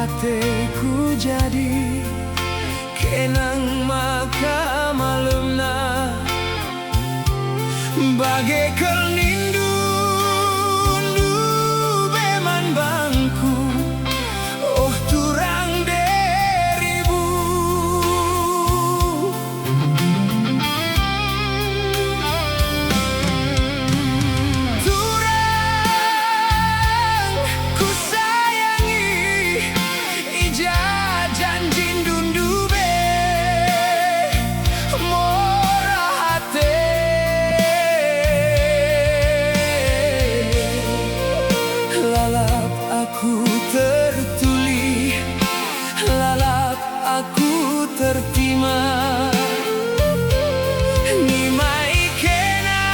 Ateku jadi kenang maka malemna bagaikan nindu beman bangku oh turang deribu turang ku sayangi janjin dundu be murah hati lalap aku tertuli lalap aku tertima nimai kena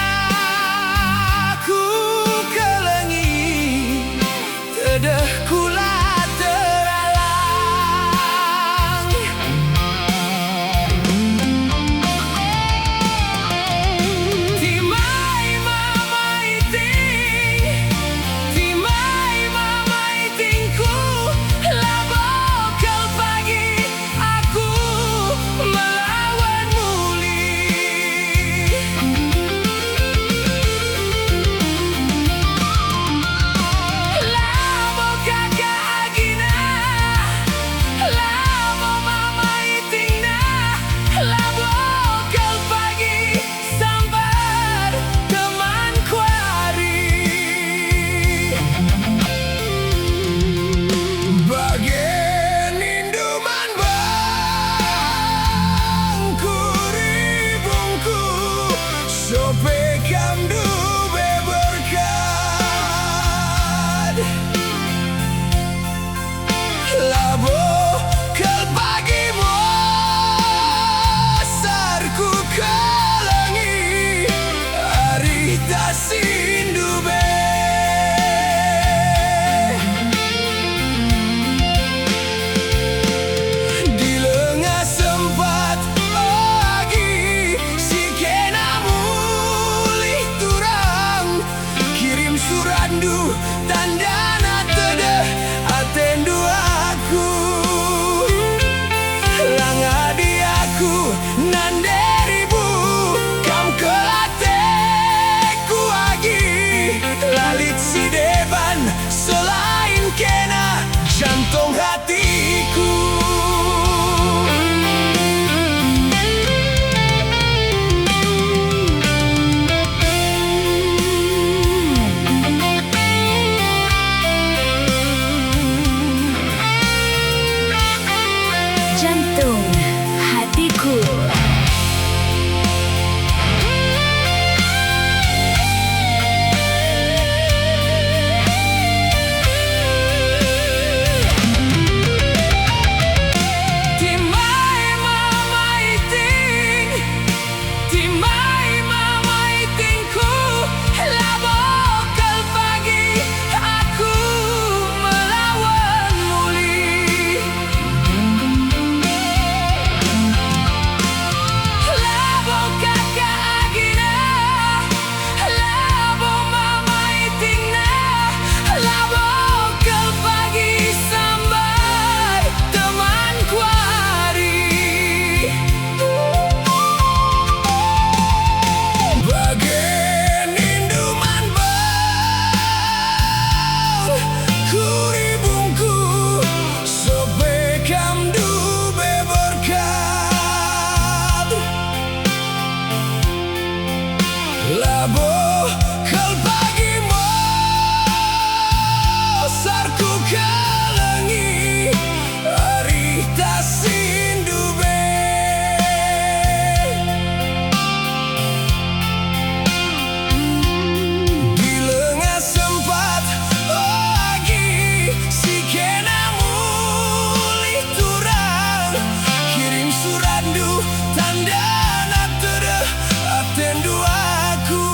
aku kelengi tedeh kula turang mo kal pagi mo sarku kalengi arita sindu be bila nggak sempat lagi si kena mulih turang kirim surat du tanda na teu atendu aku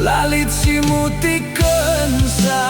lalit si muti kensa.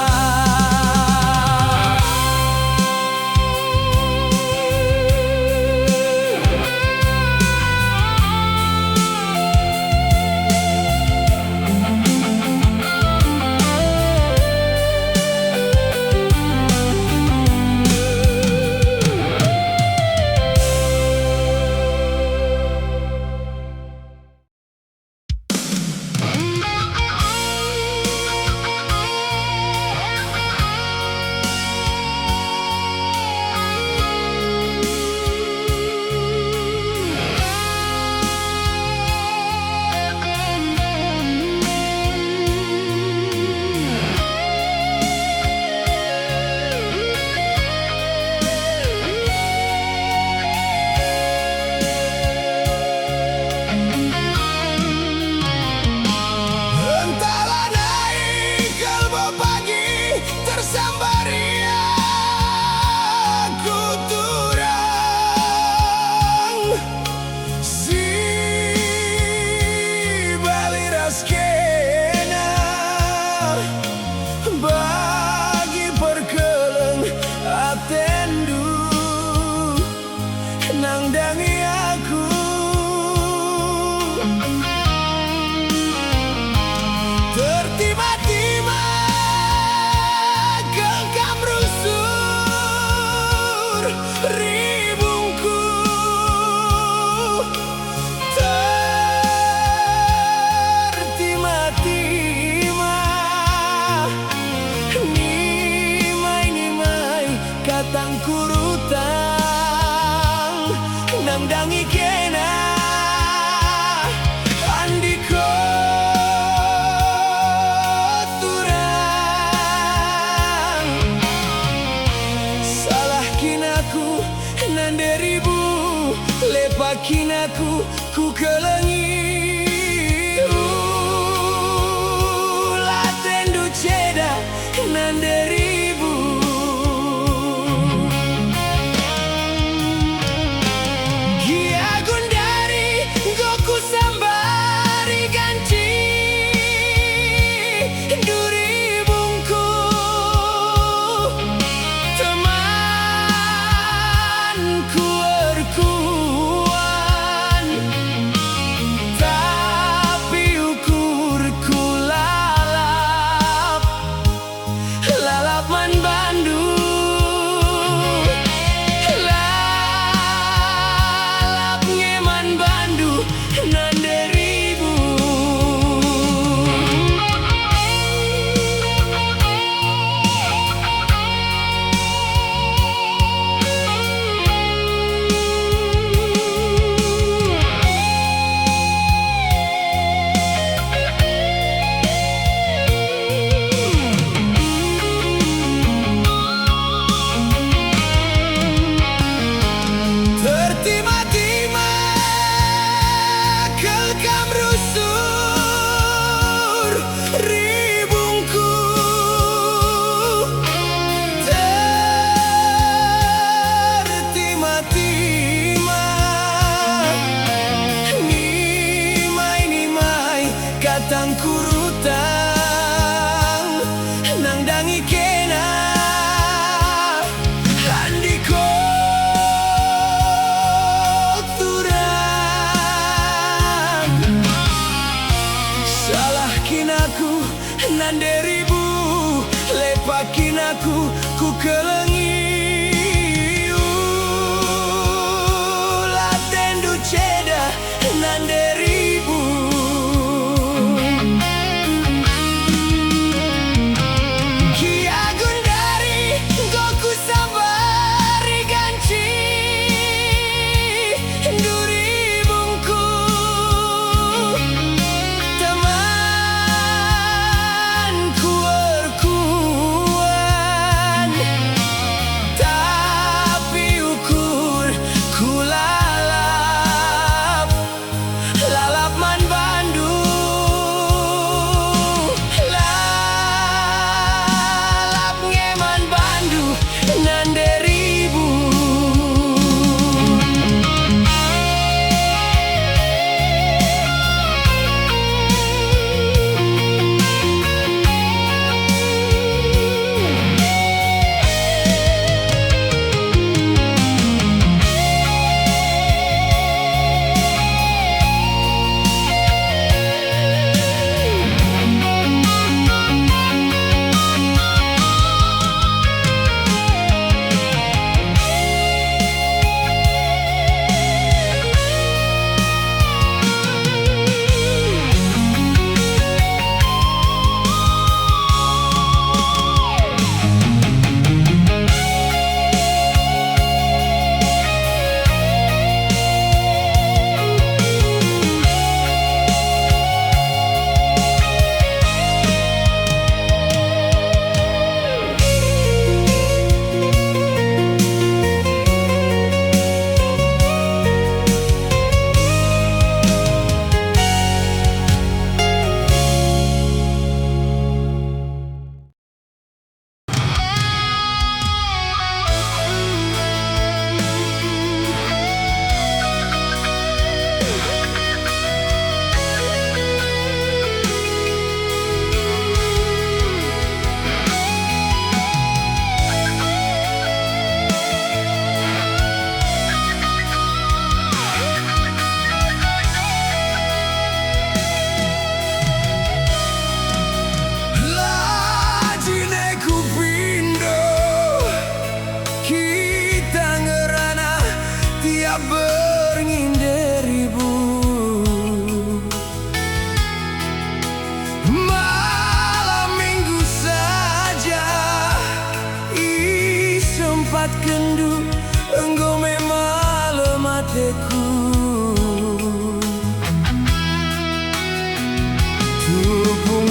Nangdangi aku tertima-tima gegam rusur ribungku tertima-tima nimai-nimai katang kurutan nangdangi kena andiko turang salahkin aku nanderibu lepakin aku ku kelengi latendu ceda nanderibu. Katang kurutang nangdangi kena andiko turang salahkin aku nanderibu lepakin aku ku kelengi latendu ceda nanderibu.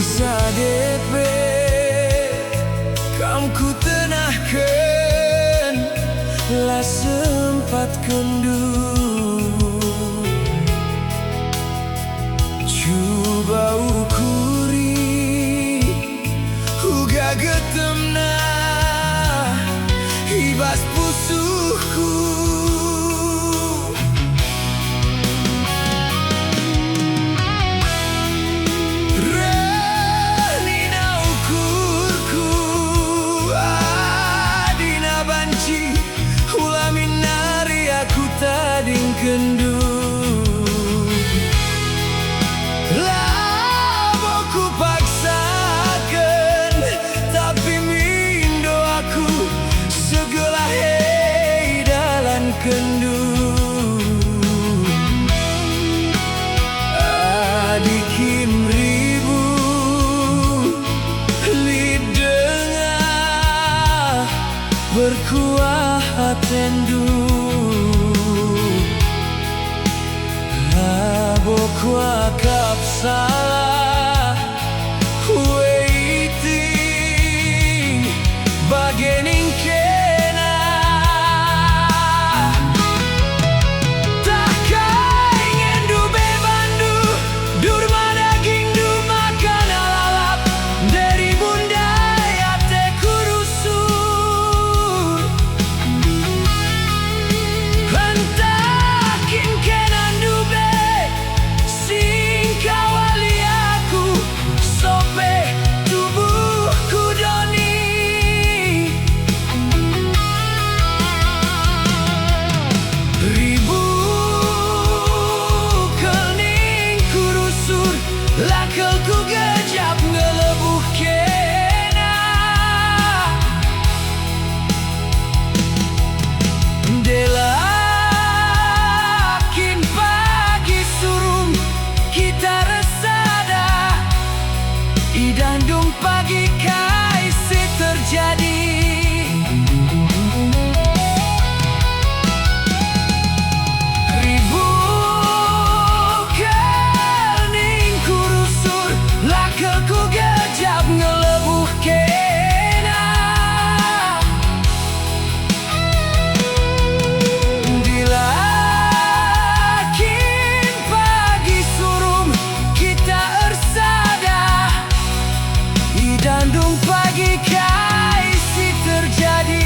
sadepe kam ku tenahkan lah sempat kendu coba ukuri uga getemna ibas pusuhku kendu lah ku paksakan tapi mindo aku segala hei dalam kendu adikin ribu lidengah berkuah tendu boku akap salah waiting bagening kena tak ingin du bebandu durma daging du makan alalap dari bunda ya te kurusur hentakin kenan du lakelku gejap ngelebuh kena delakin pagi surum kita resada idandung pagi kaisi terjadi ngelebuh kena dilakin pagi surum kita ersada idandung pagi kaisi terjadi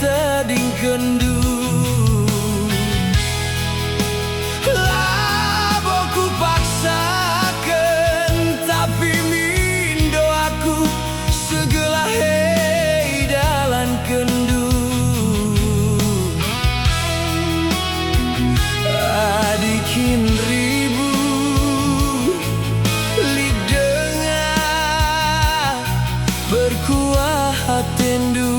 tading kendu lah boku paksakan tapi mindo aku segala hei dalam kendu adikin ribu lidengah berkuah tendu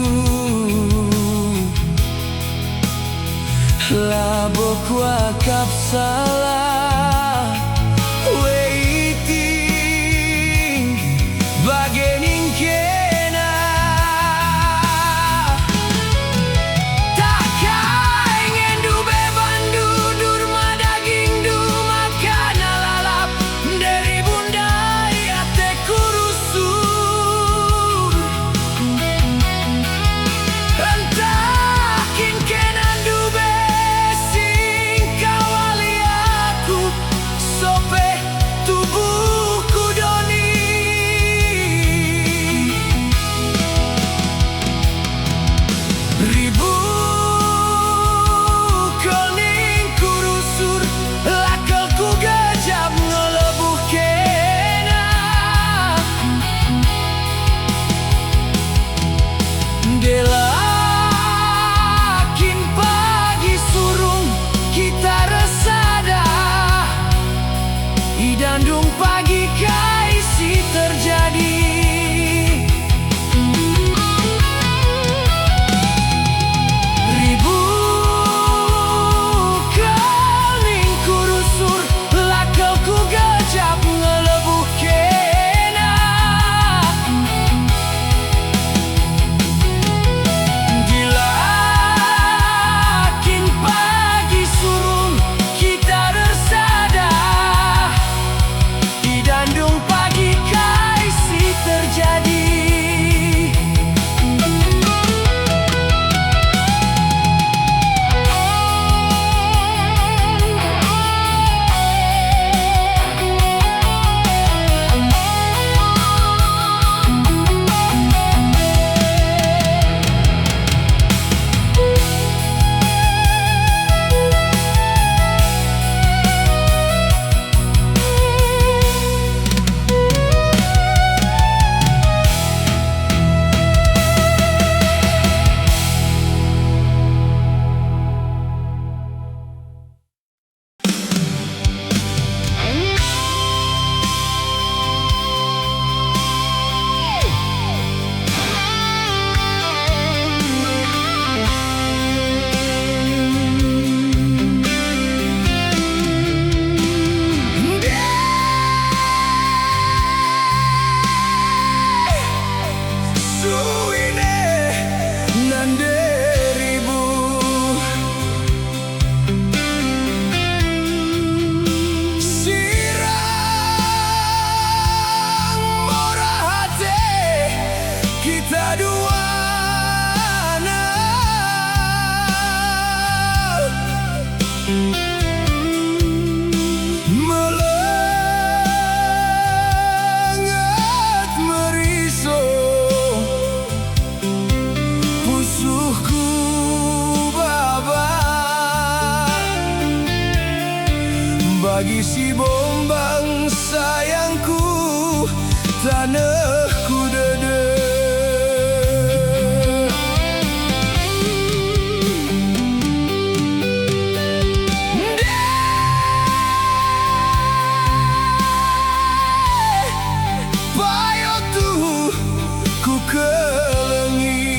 lah boku akap salah waiting bagening kena tak ingin du bebandu durma daging du makan alalap dari bunda ya te kurusur entakin kenan du bagi si Bombang sayangku, tanahku dede. Payo tuh ku kelengi,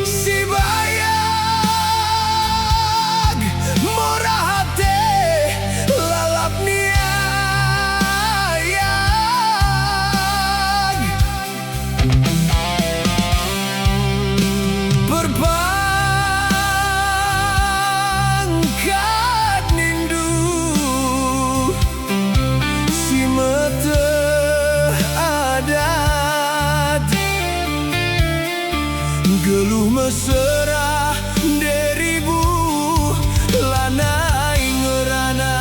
si bayag murah hati lalap niayag, berbangkat nindu si mete adat, geluh mesra deribu lanai ngerana.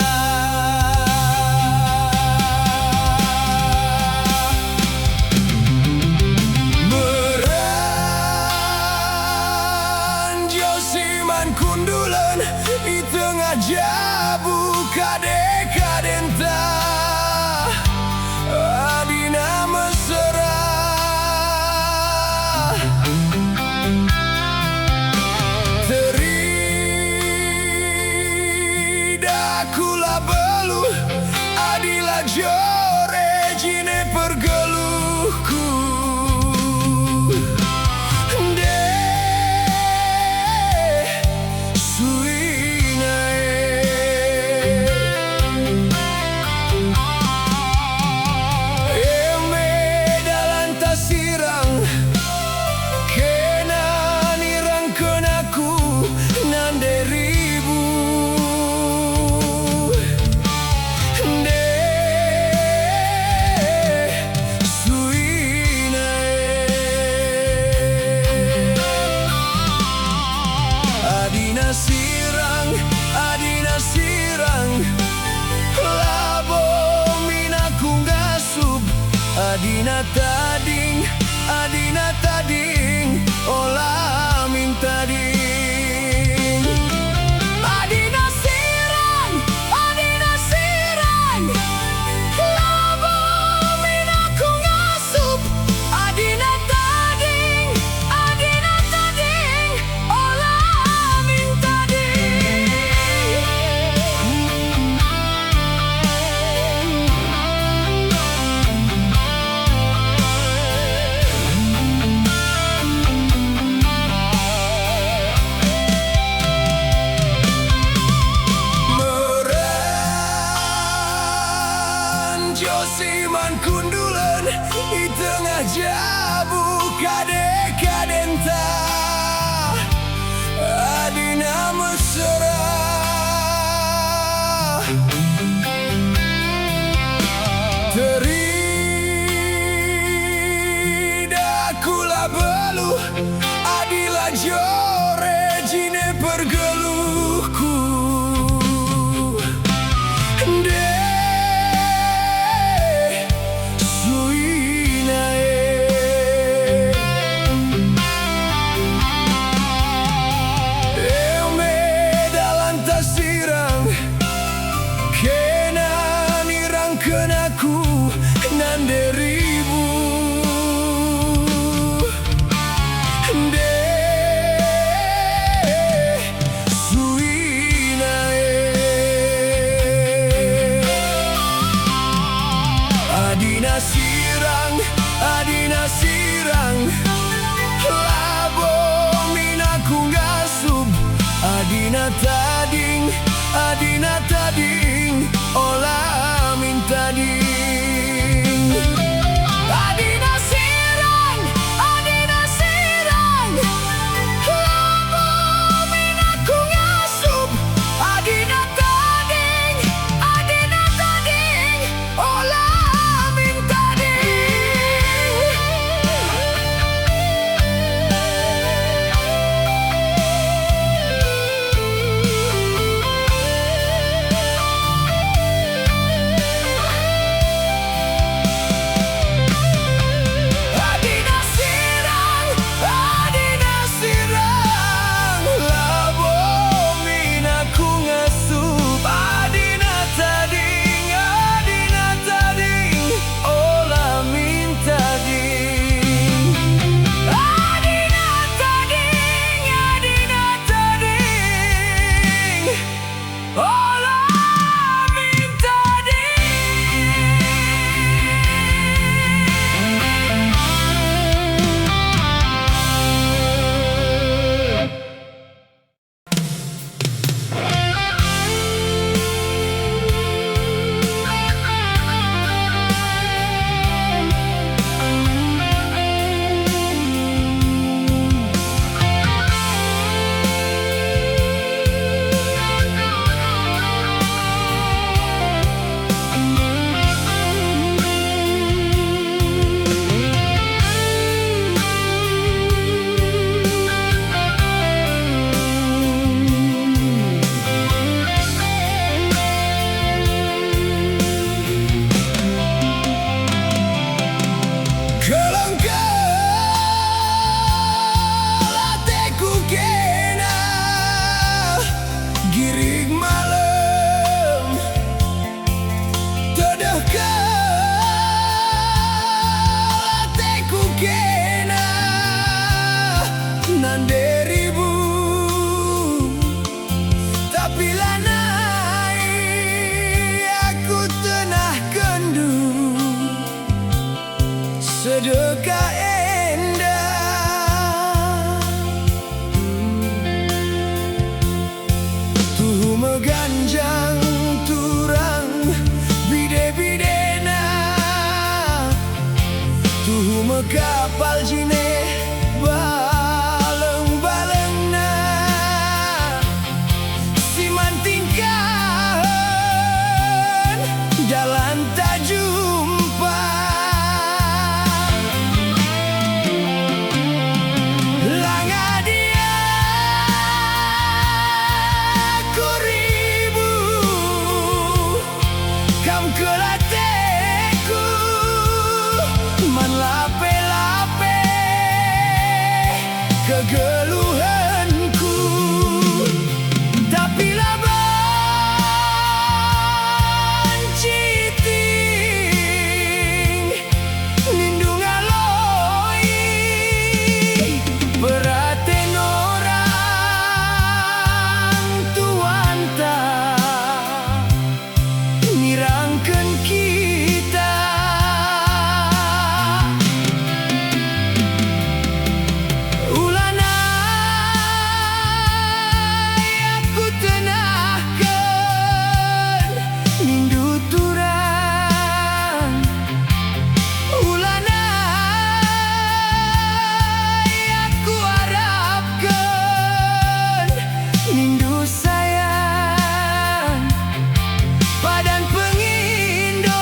Meranjo siman kundulan di tengah jabu kadekadenta, adina mesra kula belu adila jore jine pergeluhku de suinae eme dalan tasirang kena nirang kenaku nanderi adina sirang labo minaku ngasup, adina tading olah minta ding. Adina sirang labo minaku ngasup, adina tading olah minta ding. Josiman kundulan di tengah jabu kadekadenta, adina mesra terida kula belu adila jore jine pergeluhku de kenaku nan deribu de suinae adina sirang labo minaku ngasup, adina tading olah minta ding. Adina sirang labo minaku ngasup, adina tading olah minta ding. sedekah endah. Tuhu meganjang turang bide-bidena, tuhu megapal jine baleng-balengna. Siman tingkahan jalan tak jumpa, langa dia ku ribu kam kelateku man lape-lape kegeluhanku. Tapi laban citing lindung aloi beraten orang tuanta mirangkeun kita. Ulana aku tenahkeun nindu turang, ulana aku harapkeun nindu sayang. Padan pengindon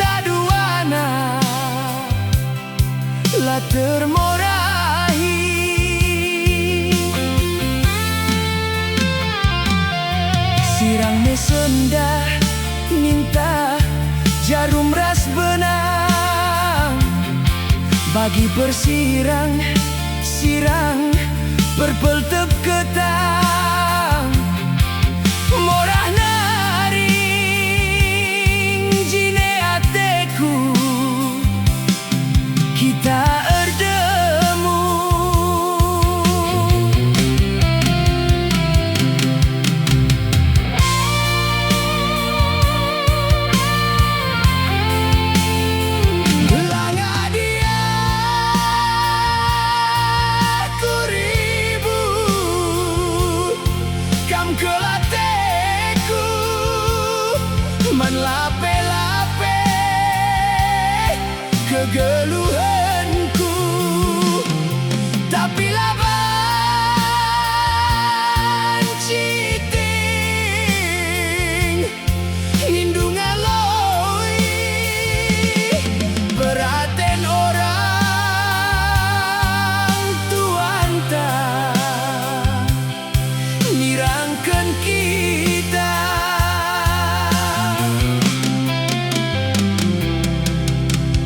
taduana la termorahi. Sirang me sendah minta jarum ras benang, bagi persirang sirang berpeltep ketang. Morah naring jine ateku kita erdemu. Langa dia ku ribu kam kelateku man lape-lape kegeluhanku. Tapi laban citing lindung aloi beraten orang tuanta mirangkeun kita.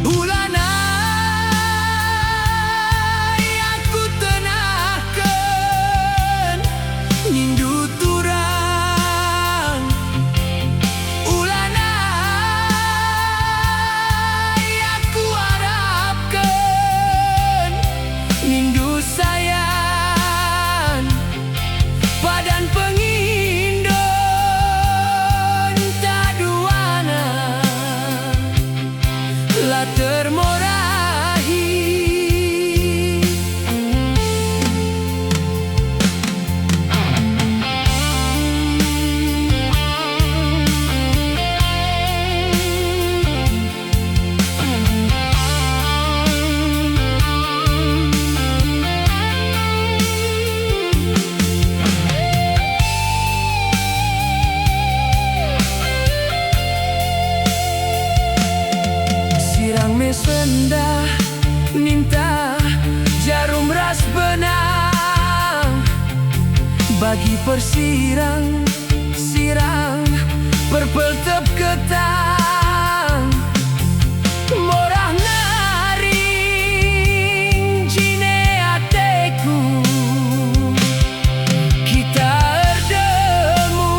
Ulana aku tenahkeun nindu turang, ulana aku harapkeun nindu sayang. Padan pengindon taduana la termorahi. Sirang me sendah minta jarum ras benang, bagi persirang sirang berpeltep ketang. Morah naring jine ateku kita erdemu.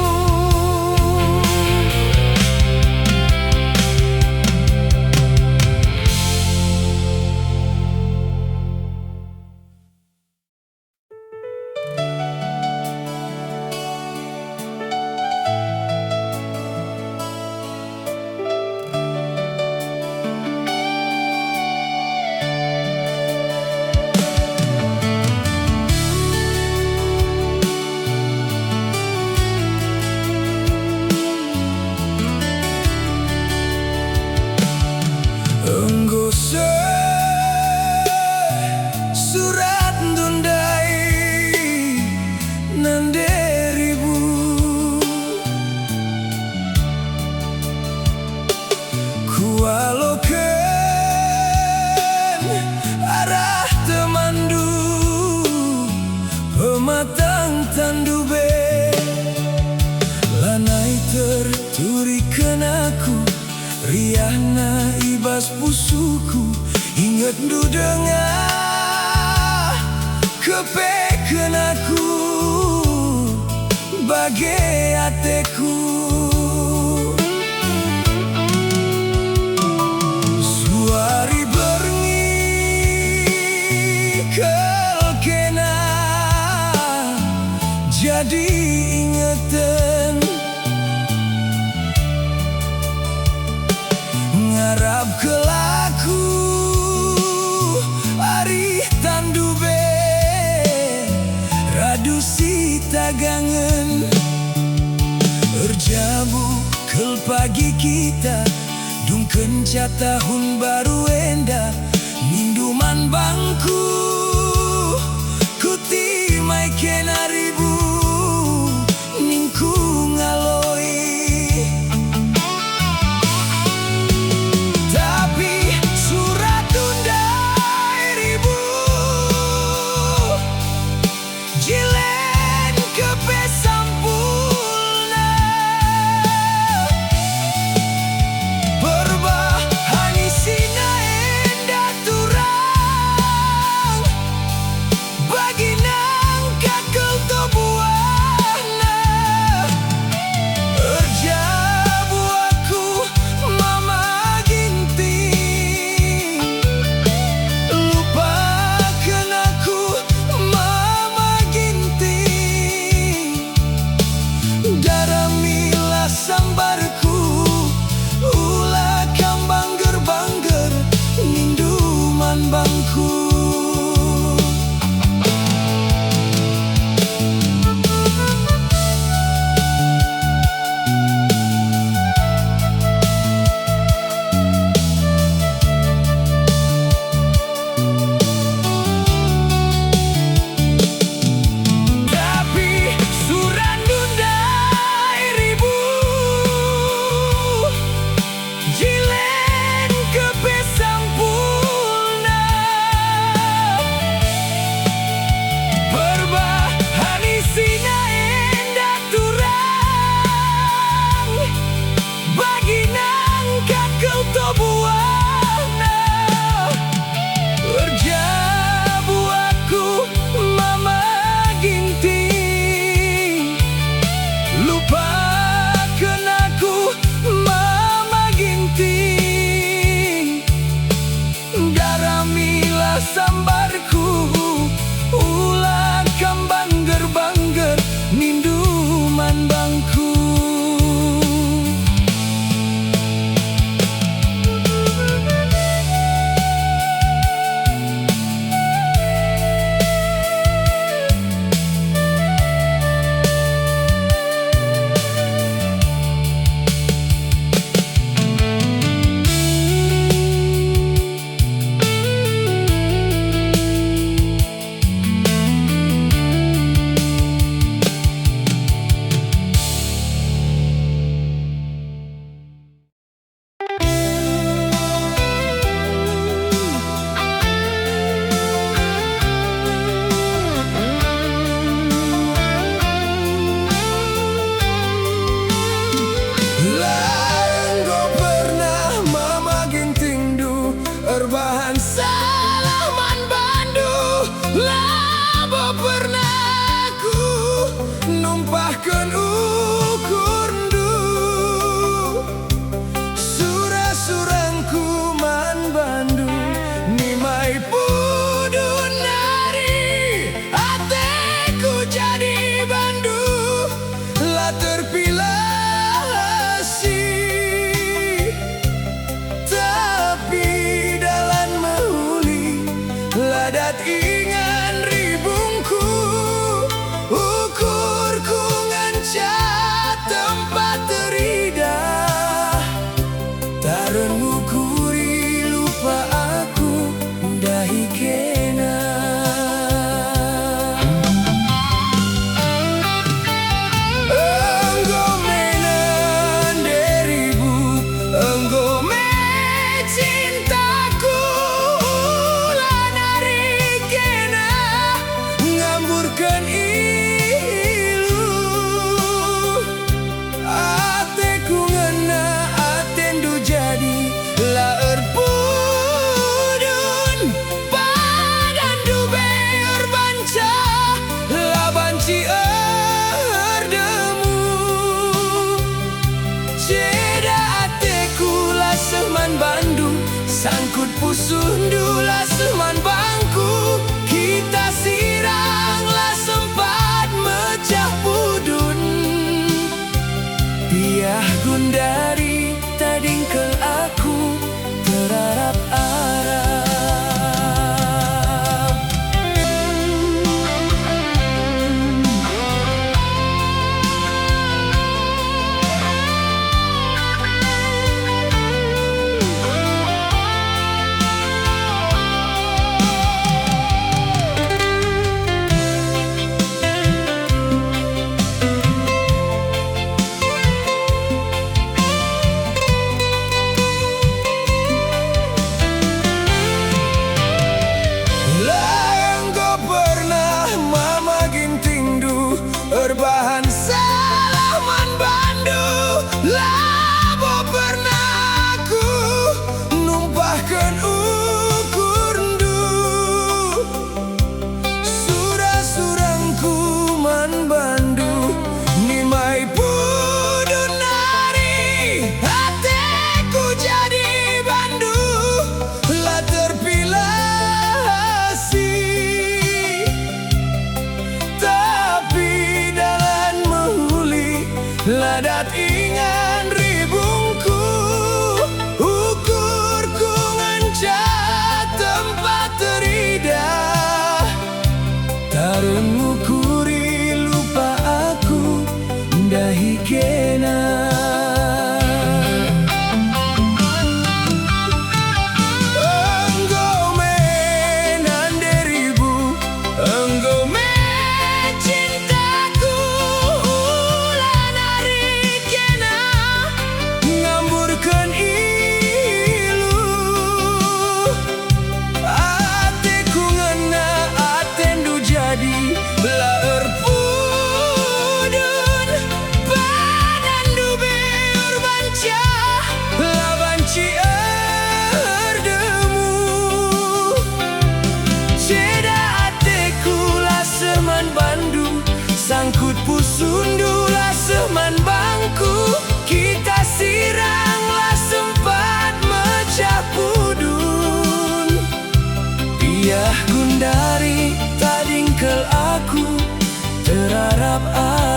surat ndundai nanderibu kualokan arah temandu pematang tandube lanai terturikan aku riahna ibas pusuku ingat du dengar kepeken aku bagai ateku suari berengi kelkena jadi ingatan ngarap kelaku ari tandube radusi tagangan erjabu kel pagi kita dungken tahun baru enda minduman bangku kuti mai kena ribu ningku ngaloi jilen kepe sampulna berbahani sina endah turang bagi nang kakel tobuana erjabu aku mama ginting lupakan aku daramilah sambarku ulah kam bangger-bangger ninduman bangku sambarku ulah kam bangger-bangger ninduman bangku bahan salaman bandu labo pernah ku numpahkan ukurdu surah-surangku man bandu nimai pudu nari ateku jadi bandu lah terpilah ladat ingan ribungku ukurku ngancat tempat teridah taren ngukuri lupa aku pusundulah seman bangku, kita siranglah sempat mecah pudun. Piah gundari tadingkel aku terarap-arap. Bahan salaman bandu labo pernah aku numpahkan ukurndu. Surang-surangku man bandu nimai pudun nari, hatiku jadi bandu lah terpilasi. Ladat ingan ribungku, ukurku ngencah tempat teridah. Tareng ngukuri lupa aku dahi kena. Engkau menan deribu, engkau belaer pudun panandu beur bancah labanci erdemu. Ceda ateku lah seman bandu, sangkut pusundu lah seman bangku, kita siranglah sempat mecah pudun. Piah gundari tadingkel aku terarap-arap.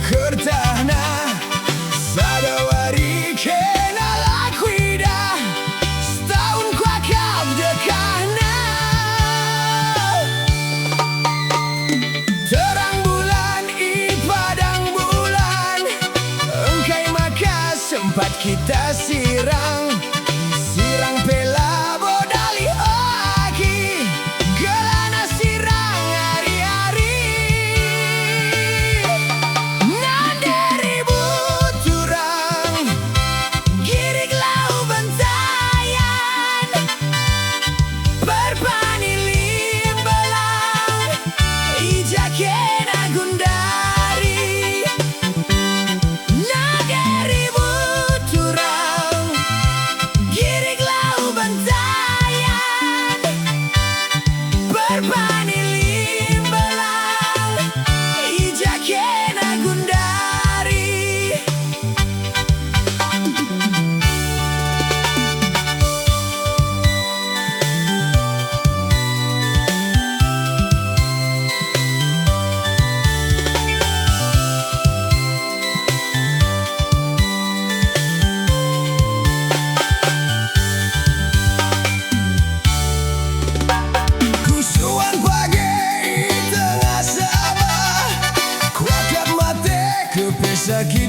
kertana Sadawari kenal akuida Setahun kuakap dekahna Terang bulan i padang bulan Engkai maka sempat kita sirang Pela bodali oaki Gelana sirang hari-hari Nanderi buturang Girig lau bantayan Berpani limbalang Ijakena gundari Nanderi buturang Girig Berbani limbalang Ijakena gundari Sakit